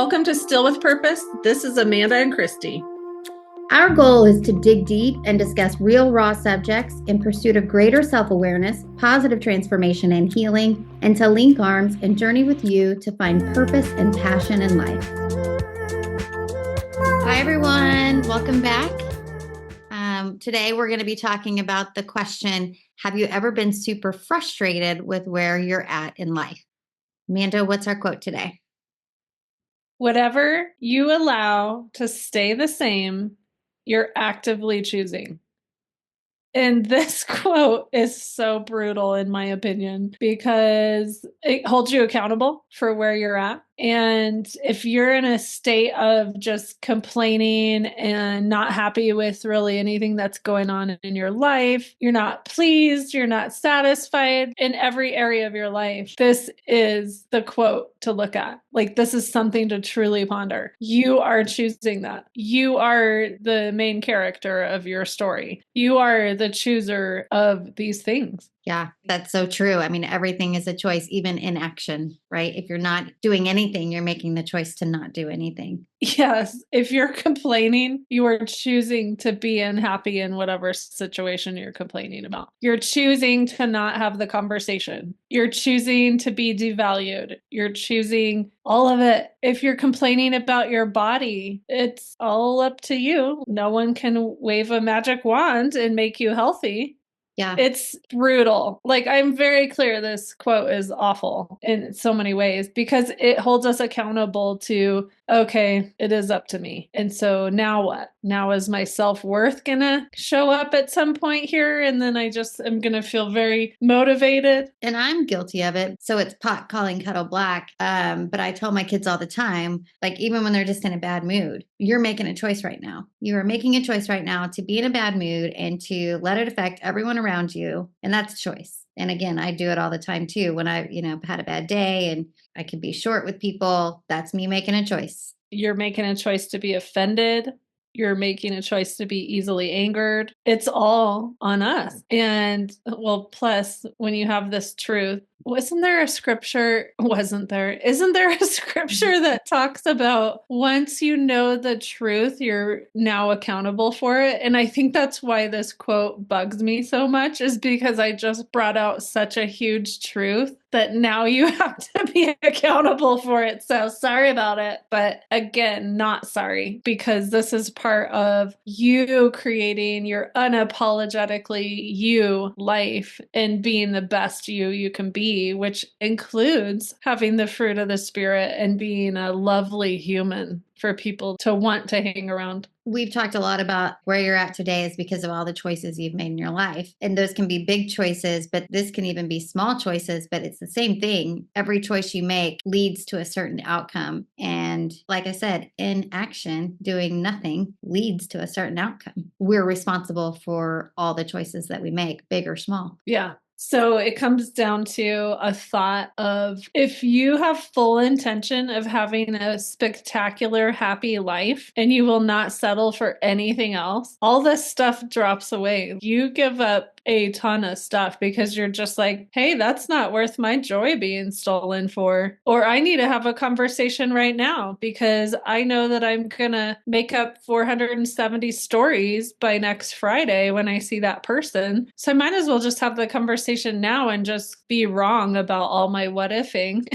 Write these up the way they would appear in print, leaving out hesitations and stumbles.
Welcome to Still with Purpose. This is Amanda and Christy. Our goal is to dig deep and discuss real, raw subjects in pursuit of greater self-awareness, positive transformation and healing, and to link arms and journey with you to find purpose and passion in life. Hi, everyone. Welcome back. Today, we're going to be talking about the question, have you ever been super frustrated with where you're at in life? Amanda, what's our quote today? Whatever you allow to stay the same, you're actively choosing. And this quote is so brutal, in my opinion, because it holds you accountable for where you're at. And if you're in a state of just complaining and not happy with really anything that's going on in your life, you're not pleased, you're not satisfied in every area of your life, this is the quote to look at. Like, this is something to truly ponder. You are choosing that. You are the main character of your story. You are the chooser of these things. Yeah, that's so true. I mean, everything is a choice, even inaction, right? If you're not doing anything, you're making the choice to not do anything. Yes. If you're complaining, you are choosing to be unhappy in whatever situation you're complaining about. You're choosing to not have the conversation. You're choosing to be devalued. You're choosing all of it. If you're complaining about your body, it's all up to you. No one can wave a magic wand and make you healthy. Yeah. It's brutal. Like, I'm very clear this quote is awful in so many ways because it holds us accountable to, okay, it is up to me. And so now what? Now is my self-worth gonna show up at some point here? And then I just am gonna feel very motivated. And I'm guilty of it. So it's pot calling kettle black. But I tell my kids all the time, like, even when they're just in a bad mood, you're making a choice right now. You are making a choice right now to be in a bad mood and to let it affect everyone around you. And that's a choice. And again, I do it all the time too. When I, had a bad day and I could be short with people, that's me making a choice. You're making a choice to be offended. You're making a choice to be easily angered. It's all on us. And well, plus when you have this truth, isn't there a scripture that talks about once you know the truth, you're now accountable for it? And I think that's why this quote bugs me so much, is because I just brought out such a huge truth that now you have to be accountable for it. So sorry about it. But again, not sorry, because this is part of you creating your unapologetically you life and being the best you can be, which includes having the fruit of the Spirit and being a lovely human for people to want to hang around. We've talked a lot about where you're at today is because of all the choices you've made in your life. And those can be big choices, but this can even be small choices, but it's the same thing. Every choice you make leads to a certain outcome. And like I said, inaction, doing nothing, leads to a certain outcome. We're responsible for all the choices that we make, big or small. Yeah. So it comes down to a thought of, if you have full intention of having a spectacular, happy life and you will not settle for anything else, all this stuff drops away. You give up a ton of stuff because you're just like, hey, that's not worth my joy being stolen for. Or I need to have a conversation right now because I know that I'm going to make up 470 stories by next Friday when I see that person. So I might as well just have the conversation now and just be wrong about all my what ifing.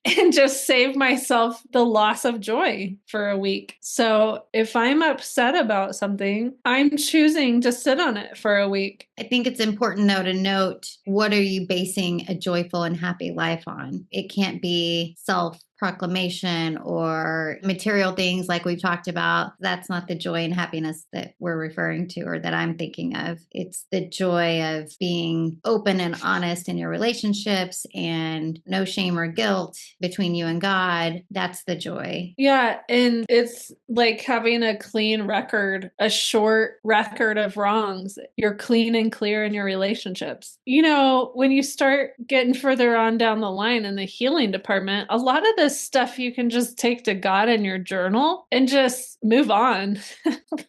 And just save myself the loss of joy for a week. So if I'm upset about something, I'm choosing to sit on it for a week. I think it's important, though, to note, what are you basing a joyful and happy life on? It can't be self-proclamation or material things like we've talked about. That's not the joy and happiness that we're referring to or that I'm thinking of. It's the joy of being open and honest in your relationships and no shame or guilt between you and God. That's the joy. Yeah. And it's like having a clean record, a short record of wrongs. You're clean and clear in your relationships. When you start getting further on down the line in the healing department, a lot of this this stuff you can just take to God in your journal and just move on.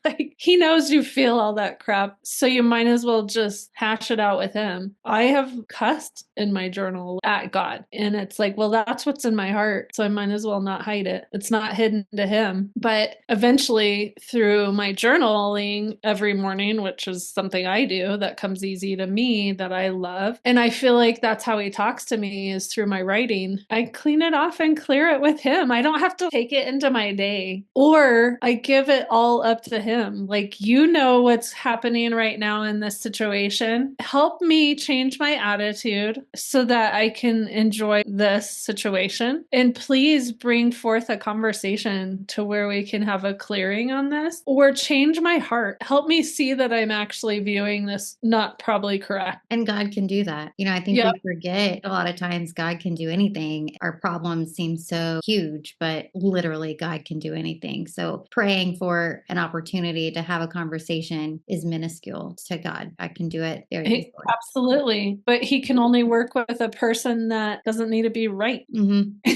Like, he knows you feel all that crap, so you might as well just hash it out with him. I have cussed in my journal at God, and it's like, well, that's what's in my heart, so I might as well not hide it. It's not hidden to him. But eventually, through my journaling every morning, which is something I do that comes easy to me, that I love, and I feel like that's how he talks to me, is through my writing. I clean it off and clear it with him. I don't have to take it into my day, or I give it all up to him. Like, you know what's happening right now in this situation. Help me change my attitude so that I can enjoy this situation. And please bring forth a conversation to where we can have a clearing on this, or change my heart. Help me see that I'm actually viewing this not probably correct. And God can do that. I think we forget a lot of times God can do anything. Our problems seem so huge, but literally God can do anything. So praying for an opportunity to have a conversation is minuscule to God. I can do it very easily. Absolutely. But he can only work with a person that doesn't need to be right. Mm-hmm.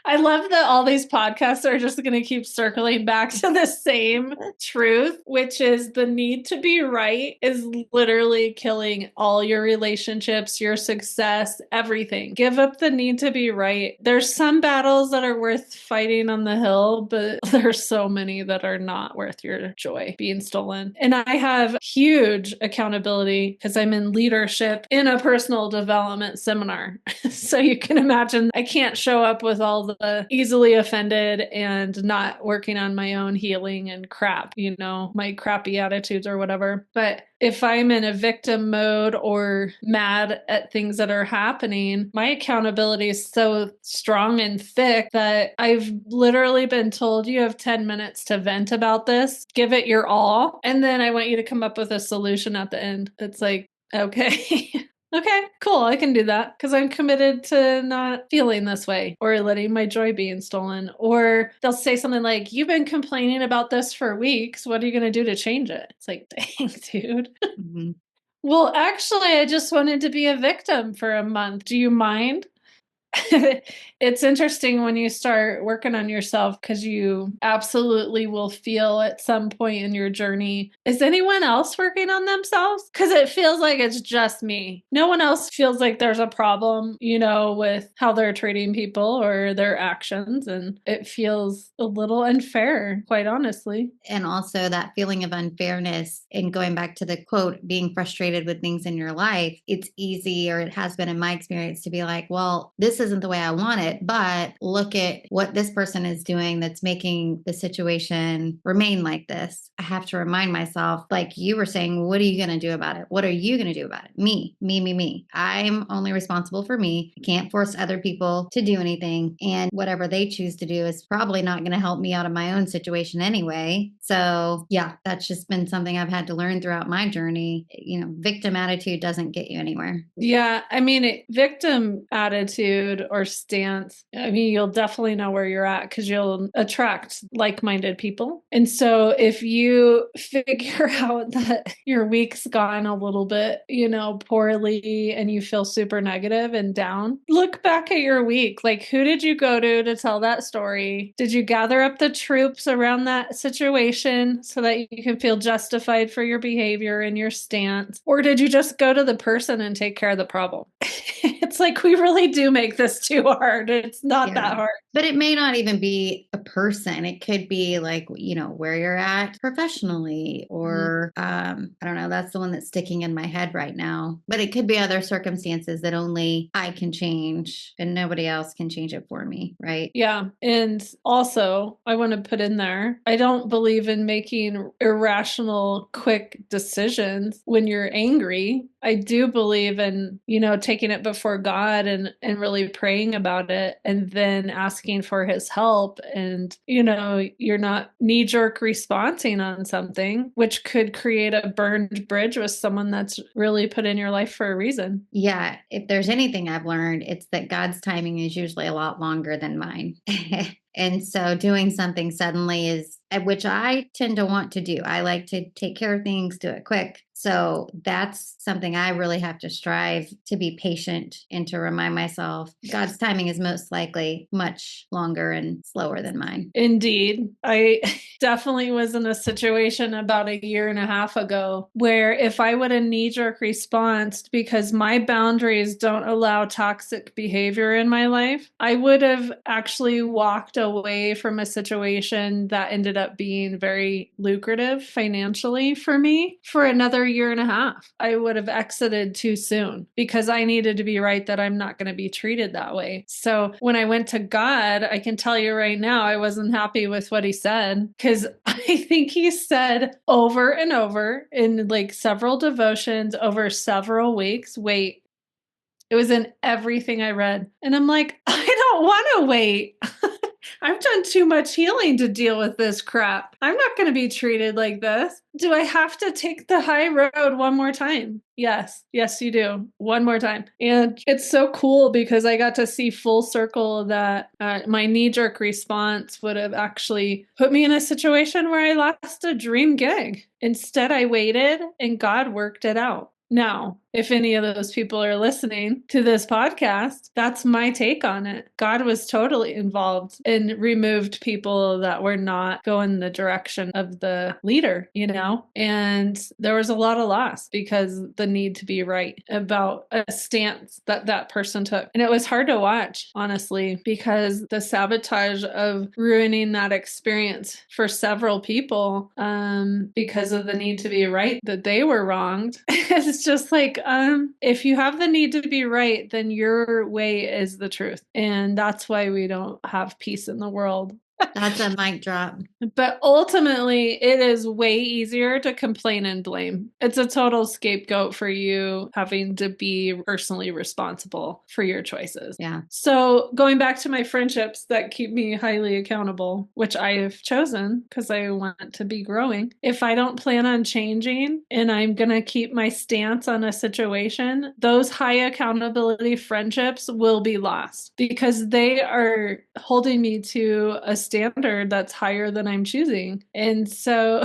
I love that all these podcasts are just going to keep circling back to the same truth, which is the need to be right is literally killing all your relationships, your success, everything. Give up the need to be right. There's some battles that are worth fighting on the hill, but there's so many that are not worth your joy being stolen. And I have huge accountability because I'm in leadership in a personal development seminar. So you can imagine I can't show up with all the easily offended and not working on my own healing and crap, my crappy attitudes or whatever. But if I'm in a victim mode or mad at things that are happening, my accountability is so strong and thick that I've literally been told, you have 10 minutes to vent about this, give it your all, and then I want you to come up with a solution at the end. It's like, okay. Okay, cool. I can do that because I'm committed to not feeling this way or letting my joy being stolen. Or they'll say something like, you've been complaining about this for weeks. What are you going to do to change it? It's like, dang, dude. Mm-hmm. Well, actually, I just wanted to be a victim for a month. Do you mind? It's interesting when you start working on yourself because you absolutely will feel at some point in your journey, is anyone else working on themselves? Because it feels like it's just me. No one else feels like there's a problem, with how they're treating people or their actions. And it feels a little unfair, quite honestly. And also that feeling of unfairness, and going back to the quote, being frustrated with things in your life, it's easy, or it has been in my experience, to be like, well, this isn't the way I want it, but look at what this person is doing that's making the situation remain like this. I have to remind myself, like you were saying, what are you going to do about it? What are you going to do about it? Me. I'm only responsible for me. I can't force other people to do anything. And whatever they choose to do is probably not going to help me out of my own situation anyway. So yeah, that's just been something I've had to learn throughout my journey. Victim attitude doesn't get you anywhere. Yeah. I mean, victim attitude or stance, you'll definitely know where you're at because you'll attract like-minded people. And so if you figure out that your week's gone a little bit, poorly, and you feel super negative and down, look back at your week. Like, who did you go to tell that story? Did you gather up the troops around that situation so that you can feel justified for your behavior and your stance? Or did you just go to the person and take care of the problem? It's like, we really do make this too hard. It's not that hard. But it may not even be a person. It could be like, where you're at professionally, or I don't know. That's the one that's sticking in my head right now. But it could be other circumstances that only I can change and nobody else can change it for me. Right. Yeah. And also, I want to put in there, I don't believe in making irrational, quick decisions when you're angry. I do believe in, taking it before God and really praying about it, and then asking for his help. And, you're not knee-jerk responding on something, which could create a burned bridge with someone that's really put in your life for a reason. Yeah. If there's anything I've learned, it's that God's timing is usually a lot longer than mine. And so doing something suddenly is, which I tend to want to do. I like to take care of things, do it quick. So that's something I really have to strive to be patient and to remind myself God's timing is most likely much longer and slower than mine. Indeed. I definitely was in a situation about a year and a half ago where if I would have knee-jerk response because my boundaries don't allow toxic behavior in my life, I would have actually walked away from a situation that ended up being very lucrative financially for me for another year and a half. I would have exited too soon because I needed to be right that I'm not going to be treated that way. So when I went to God, I can tell you right now, I wasn't happy with what he said because I think he said over and over in like several devotions over several weeks, wait. It was in everything I read. And I'm like, I don't want to wait. I've done too much healing to deal with this crap. I'm not going to be treated like this. Do I have to take the high road one more time? Yes. Yes, you do. One more time. And it's so cool because I got to see full circle that my knee-jerk response would have actually put me in a situation where I lost a dream gig. Instead, I waited and God worked it out. Now, if any of those people are listening to this podcast, that's my take on it. God was totally involved and removed people that were not going the direction of the leader, you know? And there was a lot of loss because the need to be right about a stance that that person took. And it was hard to watch, honestly, because the sabotage of ruining that experience for several people because of the need to be right, that they were wronged. It's just like, if you have the need to be right, then your way is the truth. And that's why we don't have peace in the world. That's a mic drop. But ultimately, it is way easier to complain and blame. It's a total scapegoat for you having to be personally responsible for your choices. Yeah. So going back to my friendships that keep me highly accountable, which I have chosen because I want to be growing. If I don't plan on changing and I'm going to keep my stance on a situation, those high accountability friendships will be lost because they are holding me to a standard that's higher than I'm choosing. And so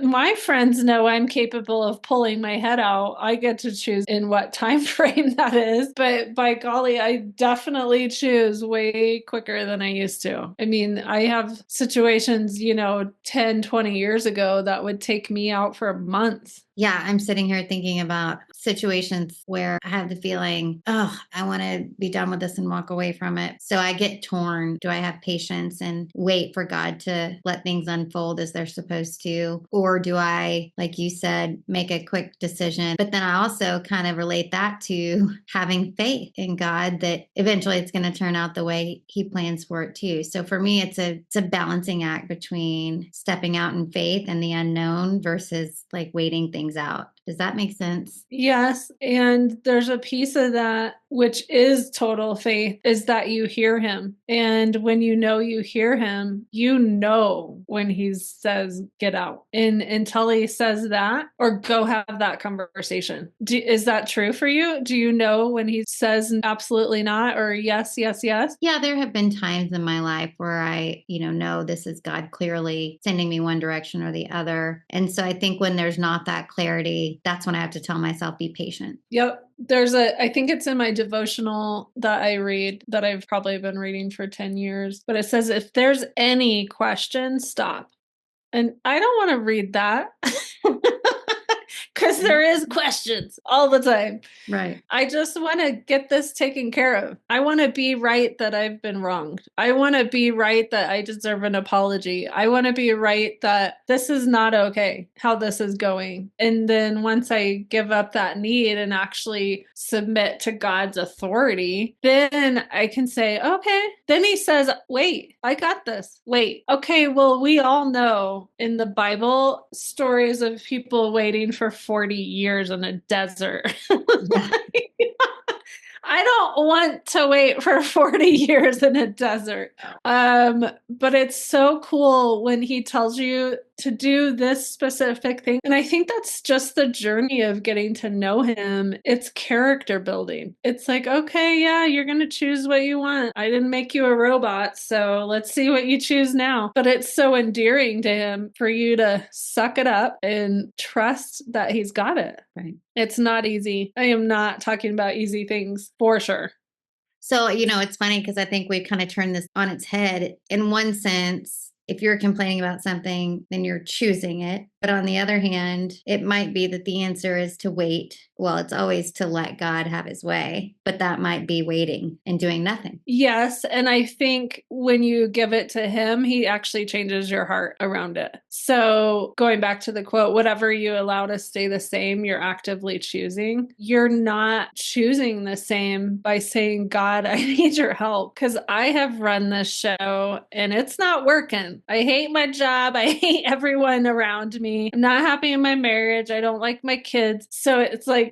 my friends know I'm capable of pulling my head out. I get to choose in what time frame that is. But by golly, I definitely choose way quicker than I used to. I mean, I have situations, 10, 20 years ago that would take me out for months. Yeah, I'm sitting here thinking about situations where I have the feeling, oh, I want to be done with this and walk away from it. So I get torn. Do I have patience and wait for God to let things unfold as they're supposed to? Or do I, like you said, make a quick decision? But then I also kind of relate that to having faith in God that eventually it's going to turn out the way he plans for it too. So for me, it's a balancing act between stepping out in faith and the unknown versus like waiting things out. Does that make sense? Yes. And there's a piece of that, which is total faith, is that you hear him. And when you hear him, when he says, get out. And until he says that, or go have that conversation. Is that true for you? Do you know when he says absolutely not, or yes, yes, yes? Yeah, there have been times in my life where I, know this is God clearly sending me one direction or the other. And so I think when there's not that clarity, that's when I have to tell myself, be patient. Yep. I think it's in my devotional that I read that I've probably been reading for 10 years, but it says, if there's any question, stop. And I don't want to read that because there is questions all the time. Right. I just want to get this taken care of. I want to be right that I've been wronged. I want to be right that I deserve an apology. I want to be right that this is not okay, how this is going. And then once I give up that need and actually submit to God's authority, then I can say, okay. Then he says, wait, I got this. Wait. Okay, well, we all know in the Bible stories of people waiting for 40 years in a desert. I don't want to wait for 40 years in a desert. But it's so cool when he tells you to do this specific thing. And I think that's just the journey of getting to know him. It's character building. It's like, okay, yeah, you're going to choose what you want. I didn't make you a robot, so let's see what you choose now. But it's so endearing to him for you to suck it up and trust that he's got it. Right. It's not easy. I am not talking about easy things for sure. So, it's funny because I think we've kind of turned this on its head. In one sense, if you're complaining about something, then you're choosing it. But on the other hand, it might be that the answer is to wait. Well, it's always to let God have his way, but that might be waiting and doing nothing. Yes. And I think when you give it to him, he actually changes your heart around it. So going back to the quote, whatever you allow to stay the same, you're actively choosing. You're not choosing the same by saying, God, I need your help. Because I have run this show and it's not working. I hate my job. I hate everyone around me. I'm not happy in my marriage. I don't like my kids. So it's like,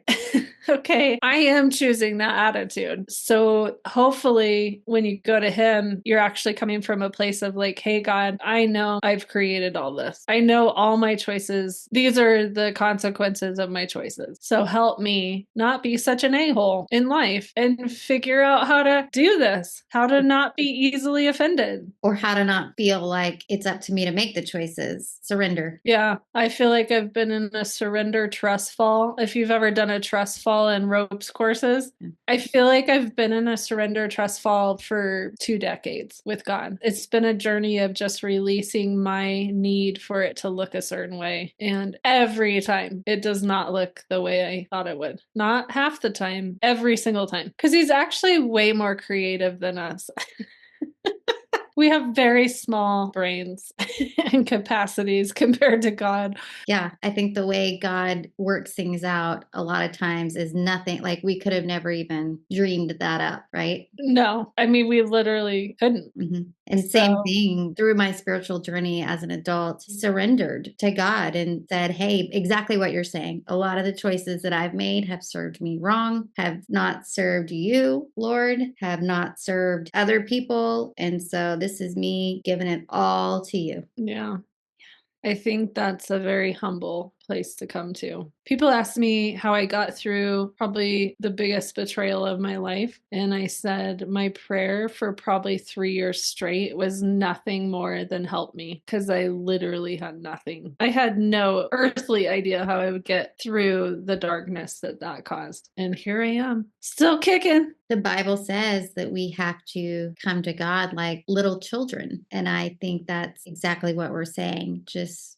okay, I am choosing that attitude. So hopefully when you go to him, you're actually coming from a place of like, hey, God, I know I've created all this. I know all my choices. These are the consequences of my choices. So help me not be such an a-hole in life and figure out how to do this, how to not be easily offended. Or how to not feel like it's up to me to make the choices. Surrender. Yeah. I feel like I've been in a surrender trust fall. If you've ever done a trust fall in ropes courses, I feel like I've been in a surrender trust fall for 2 decades with God. It's been a journey of just releasing my need for it to look a certain way. And every time it does not look the way I thought it would. Not half the time, every single time. Because he's actually way more creative than us. We have very small brains and capacities compared to God. Yeah, I think the way God works things out a lot of times is nothing like we could have never even dreamed that up, right? No, I mean, we literally couldn't. Mm-hmm. And same thing through my spiritual journey as an adult, surrendered to God and said, hey, exactly what you're saying. A lot of the choices that I've made have served me wrong, have not served you, Lord, have not served other people. And so this is me giving it all to you. Yeah. I think that's a very humble place to come to. People ask me how I got through probably the biggest betrayal of my life. And I said my prayer for probably 3 years straight was nothing more than help me, because I literally had nothing. I had no earthly idea how I would get through the darkness that caused. And here I am, still kicking. The Bible says that we have to come to God like little children. And I think that's exactly what we're saying. Just,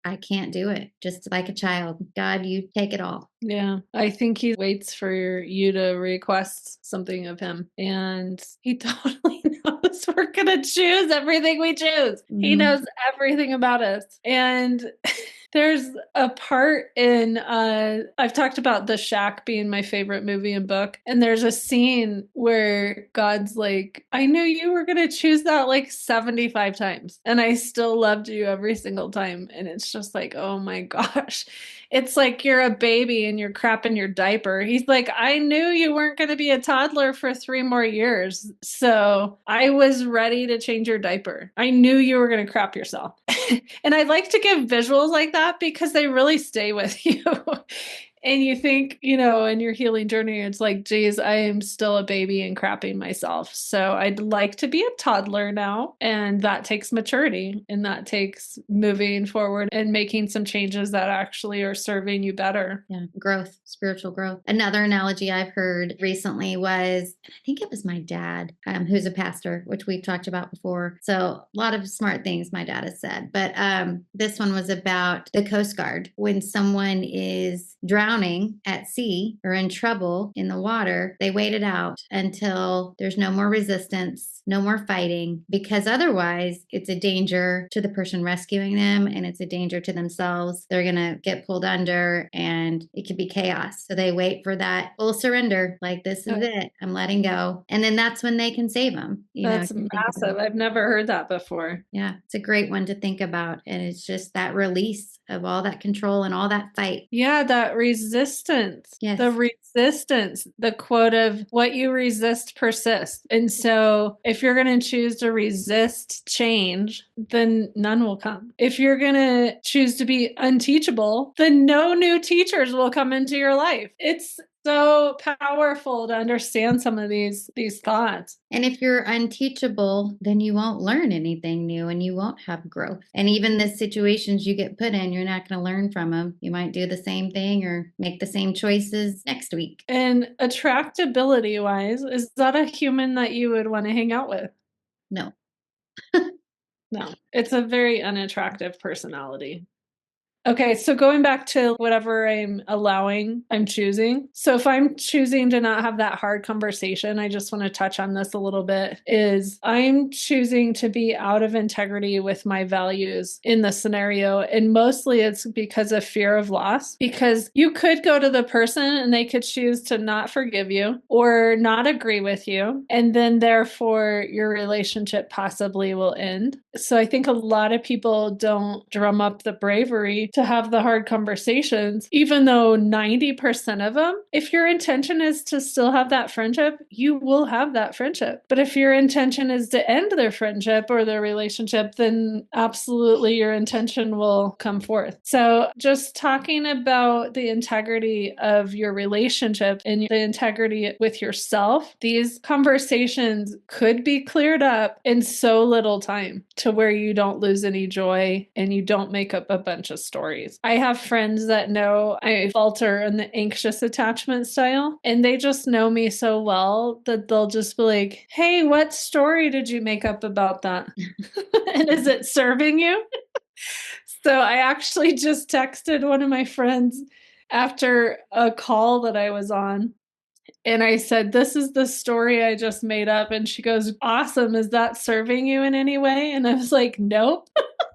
I can't do it. Just like a child. God, you take it all. Yeah, I think he waits for you to request something of him. And he totally knows we're going to choose everything we choose. He knows everything about us. And there's a part in, I've talked about The Shack being my favorite movie and book. And there's a scene where God's like, I knew you were going to choose that like 75 times. And I still loved you every single time. And it's just like, oh my gosh. It's like you're a baby and you're crapping your diaper. He's like, I knew you weren't going to be a toddler for 3 more years. So I was ready to change your diaper. I knew you were going to crap yourself. And I like to give visuals like that because they really stay with you. And you think, in your healing journey, it's like, geez, I am still a baby and crapping myself. So I'd like to be a toddler now. And that takes maturity, and that takes moving forward and making some changes that actually are serving you better. Yeah. Growth, spiritual growth. Another analogy I've heard recently was, I think it was my dad, who's a pastor, which we've talked about before. So a lot of smart things my dad has said. But this one was about the Coast Guard. When someone is drowning at sea or in trouble in the water, they wait it out until there's no more resistance, no more fighting, because otherwise it's a danger to the person rescuing them and it's a danger to themselves. They're going to get pulled under and it could be chaos. So they wait for that full surrender, like, this is it, I'm letting go. And then that's when they can save them. That's massive. I've never heard that before. Yeah, it's a great one to think about. And it's just that release of all that control and all that fight. Yeah, that resistance. Yes. The resistance, the quote of what you resist persists. And so if you're going to choose to resist change, then none will come. If you're going to choose to be unteachable, then no new teachers will come into your life. It's so powerful to understand some of these thoughts. And if you're unteachable, then you won't learn anything new and you won't have growth. And even the situations you get put in, you're not going to learn from them. You might do the same thing or make the same choices next week. And attractability wise, is that a human that you would want to hang out with? No. No, it's a very unattractive personality. Okay, so going back to whatever I'm choosing. So if I'm choosing to not have that hard conversation, I just want to touch on this a little bit, is I'm choosing to be out of integrity with my values in the scenario. And mostly it's because of fear of loss, because you could go to the person and they could choose to not forgive you or not agree with you. And then therefore your relationship possibly will end. So I think a lot of people don't drum up the bravery to have the hard conversations, even though 90% of them, if your intention is to still have that friendship, you will have that friendship. But if your intention is to end their friendship or their relationship, then absolutely your intention will come forth. So just talking about the integrity of your relationship and the integrity with yourself, these conversations could be cleared up in so little time to where you don't lose any joy and you don't make up a bunch of stories. I have friends that know I falter in the anxious attachment style, and they just know me so well that they'll just be like, hey, what story did you make up about that? And is it serving you? So I actually just texted one of my friends after a call that I was on. And I said, this is the story I just made up. And she goes, awesome. Is that serving you in any way? And I was like, nope.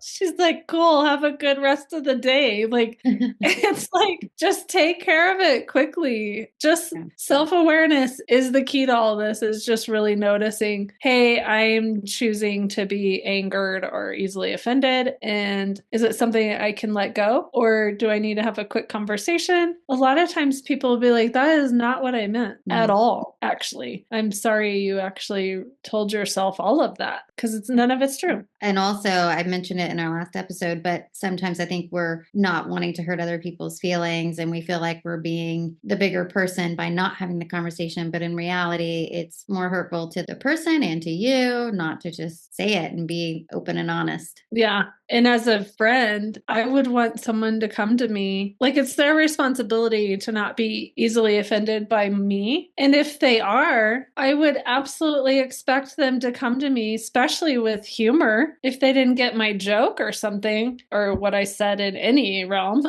She's like, cool. Have a good rest of the day. Like, it's like, just take care of it quickly. Just self-awareness is the key to all this, is just really noticing, hey, I'm choosing to be angered or easily offended. And is it something I can let go? Or do I need to have a quick conversation? A lot of times people will be like, that is not what I meant at all. Actually, I'm sorry you actually told yourself all of that, because none of it's true. And also, I mentioned it in our last episode, but sometimes I think we're not wanting to hurt other people's feelings and we feel like we're being the bigger person by not having the conversation. But in reality, it's more hurtful to the person and to you not to just say it and be open and honest. Yeah. And as a friend, I would want someone to come to me. Like, it's their responsibility to not be easily offended by me. And if they are, I would absolutely expect them to come to me, especially with humor. If they didn't get my joke or something, or what I said in any realm,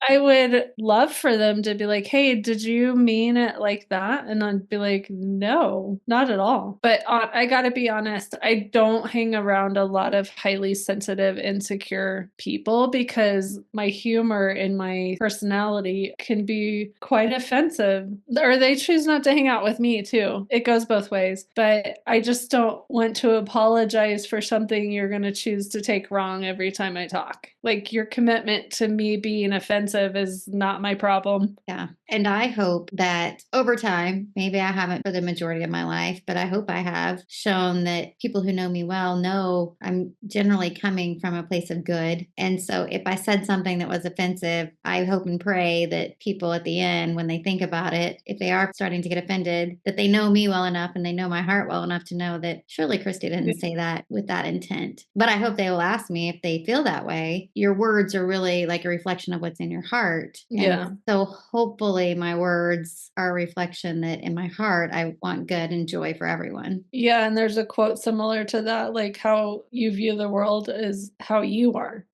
I would love for them to be like, hey, did you mean it like that? And I'd be like, no, not at all. But I got to be honest, I don't hang around a lot of highly sensitive, insecure people because my humor and my personality can be quite offensive, or they choose not to hang out with me too. It goes both ways, but I just don't want to apologize for something you're going to choose to take wrong every time I talk. Like, your commitment to me being offensive is not my problem. Yeah. And I hope that over time, maybe I haven't for the majority of my life, but I hope I have shown that people who know me well know I'm generally coming from a place of good. And so if I said something that was offensive, I hope and pray that people at the end, when they think about it, if they are starting to get offended, that they know me well enough and they know my heart well enough to know that surely Christy didn't say that with that intent. But I hope they will ask me if they feel that way. Your words are really like a reflection of what's in your heart. Yeah. And so hopefully my words are a reflection that in my heart, I want good and joy for everyone. Yeah. And there's a quote similar to that, like, how you view the world is how you are.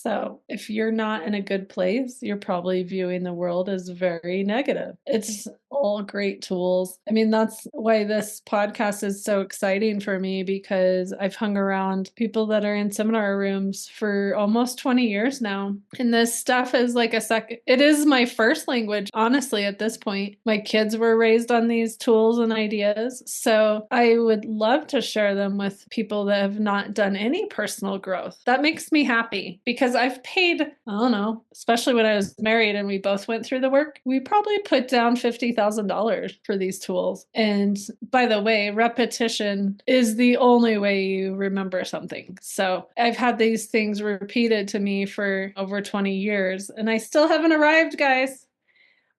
So if you're not in a good place, you're probably viewing the world as very negative. It's all great tools. I mean, that's why this podcast is so exciting for me, because I've hung around people that are in seminar rooms for almost 20 years now. And this stuff is like it is my first language, honestly, at this point. My kids were raised on these tools and ideas. So I would love to share them with people that have not done any personal growth. That makes me happy, because I've paid, I don't know, especially when I was married and we both went through the work, we probably put down $50,000 for these tools. And by the way, repetition is the only way you remember something. So I've had these things repeated to me for over 20 years, and I still haven't arrived, guys.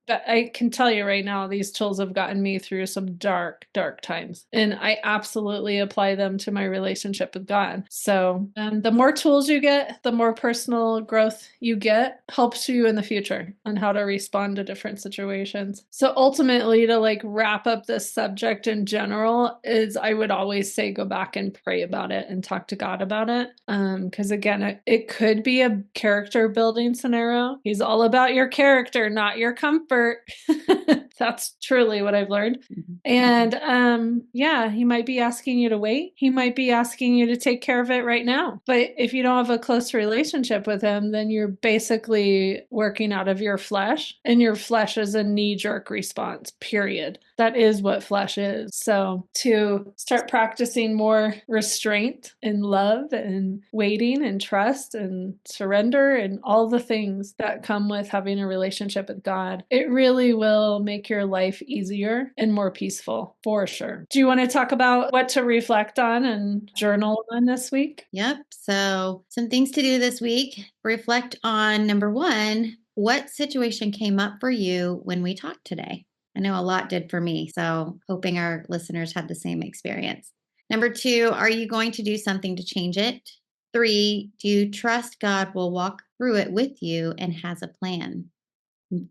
But I can tell you right now, these tools have gotten me through some dark, dark times. And I absolutely apply them to my relationship with God. So the more tools you get, the more personal growth you get, helps you in the future on how to respond to different situations. So ultimately, to like wrap up this subject in general, is I would always say go back and pray about it and talk to God about it. Because again, it could be a character building scenario. He's all about your character, not your comfort. That's truly what I've learned. And yeah, he might be asking you to wait. He might be asking you to take care of it right now. But if you don't have a close relationship with him, then you're basically working out of your flesh, and your flesh is a knee-jerk response, period. That is what flesh is. So to start practicing more restraint and love and waiting and trust and surrender and all the things that come with having a relationship with God, it really will make your life easier and more peaceful, for sure. Do you want to talk about what to reflect on and journal on this week? Yep. So some things to do this week. Reflect on, number one, what situation came up for you when we talked today? I know a lot did for me, so hoping our listeners had the same experience. Number two, are you going to do something to change it? 3, do you trust God will walk through it with you and has a plan?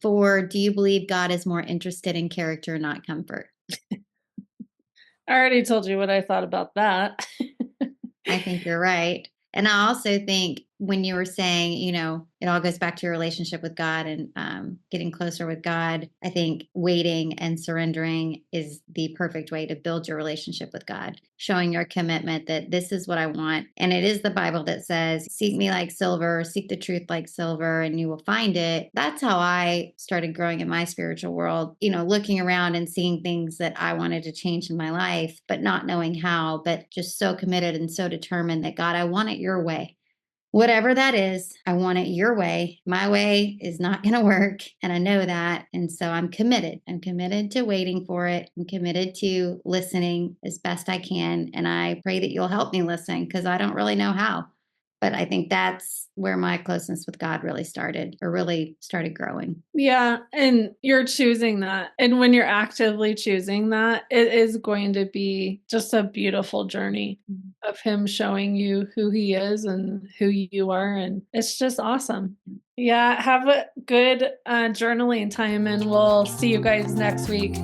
4, do you believe God is more interested in character, not comfort? I already told you what I thought about that. I think you're right. And I also think when you were saying, it all goes back to your relationship with God and getting closer with God, I think waiting and surrendering is the perfect way to build your relationship with God, showing your commitment that this is what I want. And it is the Bible that says, seek me like silver, seek the truth like silver, and you will find it. That's how I started growing in my spiritual world, looking around and seeing things that I wanted to change in my life, but not knowing how, but just so committed and so determined that, God, I want it your way. Whatever that is, I want it your way. My way is not going to work. And I know that. And so I'm committed. I'm committed to waiting for it. I'm committed to listening as best I can. And I pray that you'll help me listen, because I don't really know how. But I think that's where my closeness with God really started growing. Yeah. And you're choosing that. And when you're actively choosing that, it is going to be just a beautiful journey of him showing you who he is and who you are. And it's just awesome. Yeah. Have a good journaling time, and we'll see you guys next week.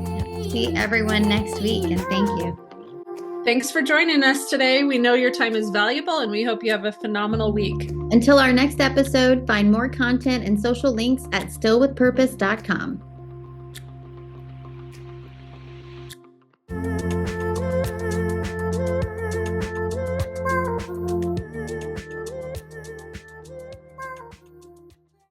See everyone next week. And thank you. Thanks for joining us today. We know your time is valuable, and we hope you have a phenomenal week. Until our next episode, find more content and social links at StillWithPurpose.com.